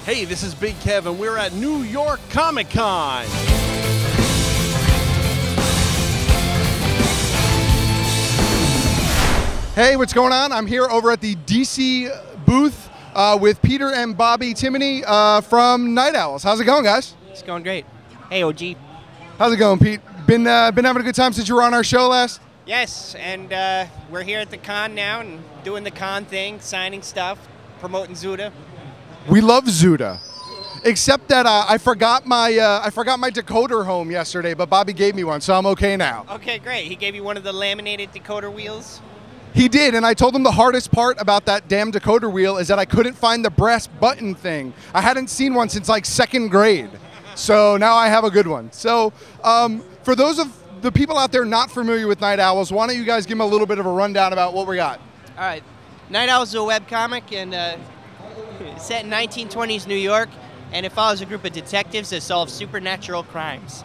Hey, this is Big Kev, and we're at New York Comic Con. Hey, what's going on? I'm here over at the DC booth with Peter and Bobby Timoney from Night Owls. How's it going, guys? It's going great. Hey, OG. How's it going, Pete? Been having a good time since you were on our show last? Yes, and we're here at the con now and doing the con thing, signing stuff, promoting Zuda. We love Zuda, except that I forgot my decoder home yesterday, but Bobby gave me one, so I'm okay now. Okay, great. He gave you one of the laminated decoder wheels? He did, and I told him the hardest part about that damn decoder wheel is that I couldn't find the brass button thing. I hadn't seen one since like 2nd grade, so now I have a good one. So for those of the people out there not familiar with Night Owls, why don't you guys give them a little bit of a rundown about what we got? All right. Night Owls is a webcomic and set in 1920s New York, and it follows a group of detectives that solve supernatural crimes.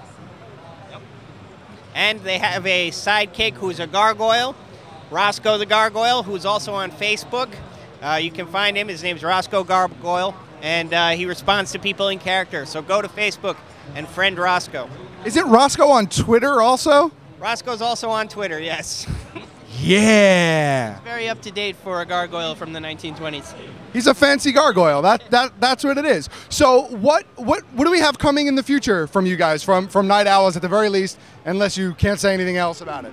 Yep. And they have a sidekick who's a gargoyle, Roscoe the Gargoyle, who's also on Facebook. You can find him. His name's Roscoe Gargoyle, and he responds to people in character. So go to Facebook and friend Roscoe. Isn't Roscoe on Twitter also? Roscoe's also on Twitter, yes. Yeah. He's very up to date for a gargoyle from the 1920s. He's a fancy gargoyle. That's what it is. So what do we have coming in the future from you guys, from Night Owls at the very least, unless you can't say anything else about it?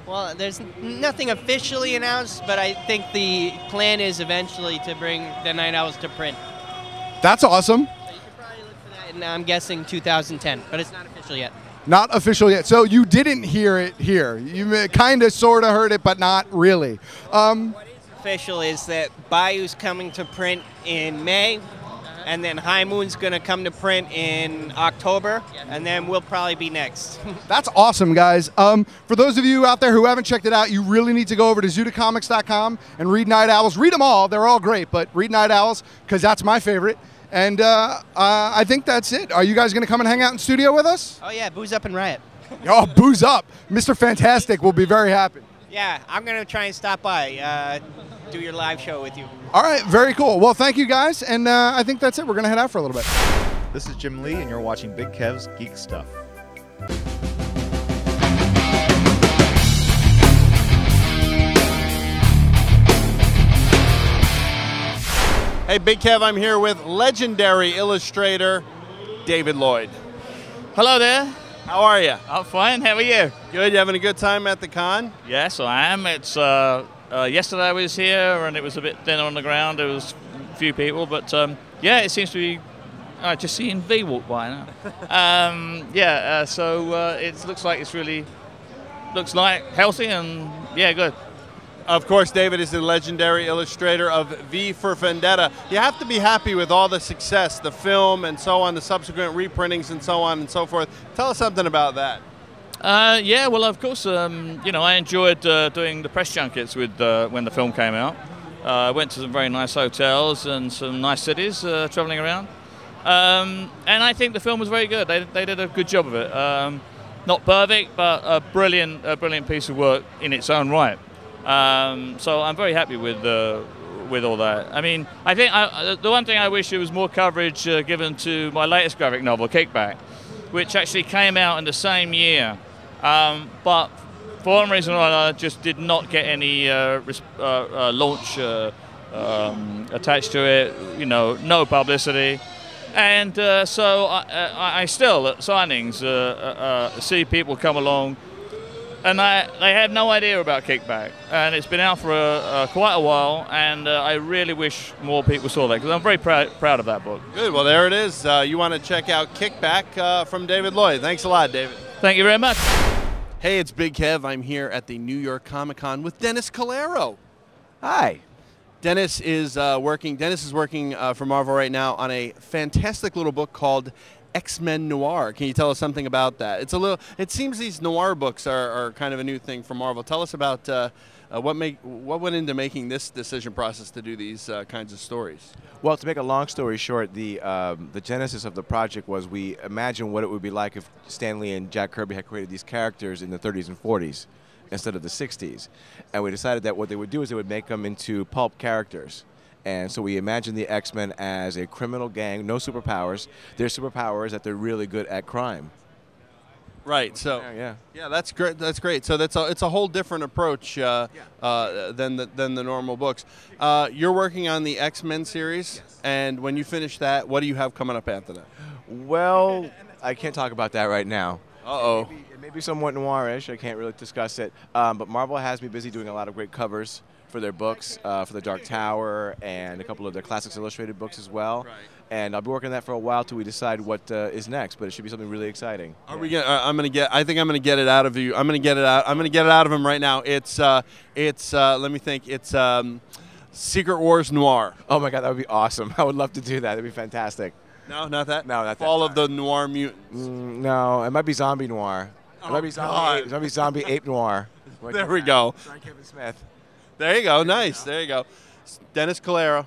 Well, there's nothing officially announced, but I think the plan is eventually to bring the Night Owls to print. That's awesome. So you should probably look for that in, I'm guessing, 2010, but it's not official yet. Not official yet. So you didn't hear it here. You kind of, sort of heard it, but not really. What is official is that Bayou's coming to print in May, and then High Moon's going to come to print in October, and then we'll probably be next. That's awesome, guys. For those of you out there who haven't checked it out, you really need to go over to zudacomics.com and read Night Owls. Read them all. They're all great, but read Night Owls because that's my favorite. And I think that's it. Are you guys going to come and hang out in studio with us? Oh, yeah, booze up and riot. Oh, booze up. Mr. Fantastic will be very happy. Yeah, I'm going to try and stop by, do your live show with you. All right, very cool. Well, thank you guys, and I think that's it. We're going to head out for a little bit. This is Jim Lee, and you're watching Big Kev's Geek Stuff. Hey, Big Kev, I'm here with legendary illustrator David Lloyd. Hello there. How are you? I'm fine. How are you? Good. You having a good time at the con? Yes, I am. It's yesterday I was here and it was a bit thin on the ground. There was a few people, but yeah, it seems to be. I just seeing V walk by now. So it looks like it's really healthy and yeah, good. Of course, David is the legendary illustrator of V for Vendetta. You have to be happy with all the success, the film and so on, the subsequent reprintings and so on and so forth. Tell us something about that. Yeah, well, of course, you know, I enjoyed doing the press junkets with when the film came out. I went to some very nice hotels and some nice cities traveling around. And I think the film was very good. They did a good job of it. Not perfect, but a brilliant piece of work in its own right. So I'm very happy with all that. I mean, I think the one thing I wish there was more coverage given to my latest graphic novel, Kickback, which actually came out in the same year, but for one reason or another, just did not get any launch attached to it. You know, no publicity, and so I still at signings see people come along. And they had no idea about Kickback, and it's been out for quite a while, and I really wish more people saw that, because I'm very proud of that book. Good, well there it is. You want to check out Kickback from David Lloyd. Thanks a lot, David. Thank you very much. Hey, it's Big Kev. I'm here at the New York Comic Con with Dennis Calero. Hi. Dennis is working for Marvel right now on a fantastic little book called X-Men Noir. Can you tell us something about that? It seems these noir books are kind of a new thing for Marvel. Tell us about what went into making this decision process to do these kinds of stories. Well, to make a long story short, the genesis of the project was we imagined what it would be like if Stan Lee and Jack Kirby had created these characters in the 30s and 40s instead of the 60s. And we decided that what they would do is they would make them into pulp characters. And so we imagine the X-Men as a criminal gang, no superpowers. Their superpower is that they're really good at crime. Right. So Yeah. that's great. That's great. So it's a whole different approach than the normal books. You're working on the X-Men series, and when you finish that, what do you have coming up after that? Well, I can't talk about that right now. Uh-oh. It may be somewhat noirish. I can't really discuss it. But Marvel has me busy doing a lot of great covers for their books, for the Dark Tower, and a couple of their Classics Illustrated books as well. Right. And I'll be working on that for a while till we decide what is next. But it should be something really exciting. Are we gonna? I think I'm gonna get it out of you. I'm gonna get it out. I'm gonna get it out of him right now. It's. Let me think. It's Secret Wars Noir. Oh my God, that would be awesome. I would love to do that. That'd be fantastic. No, not that. No, not that. Fall of the Noir Mutants. No, it might be Zombie Noir. It might be Zombie Ape Noir. There we go. Starring Kevin Smith. There you go. Nice. There you go. Dennis Calero.